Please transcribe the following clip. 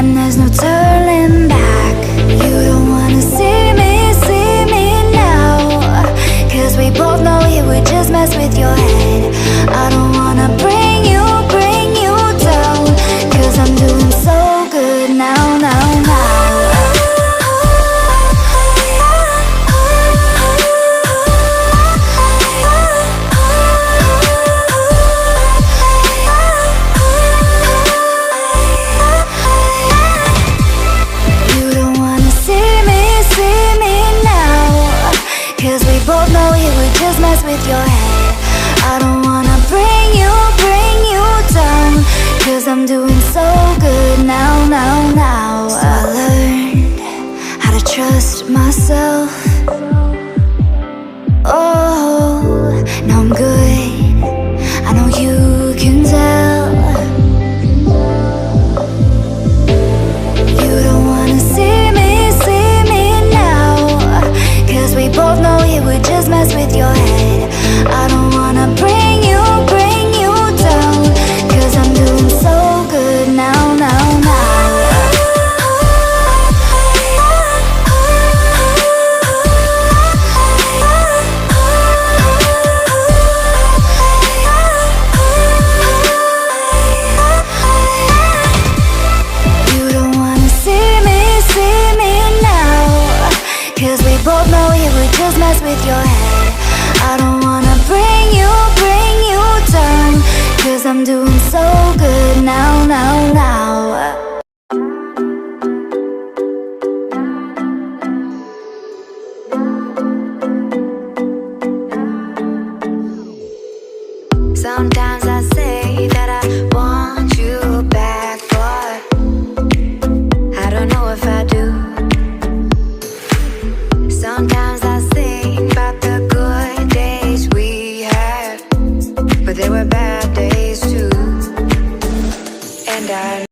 and there's no turning back. You don't wanna see me now, 'cause we both know it would just mess with your head. I don't wanna bring you down, 'cause I'm doing so good now, now, now. Both know it would just mess with your head. I don't wanna bring you down, 'cause I'm doing so good now, now, now. So I learned how to trust myself. Oh, now I'm good, I know you can tell. You don't wanna see me now, 'cause we both know it would just mess with your head. I don't wanna bring you down, 'cause I'm doing so good now, now, now. You don't wanna see me now, 'cause we both know it would just mess with your head. I don't wanna bring you down, 'cause I'm doing so good now, now, now. Sometimes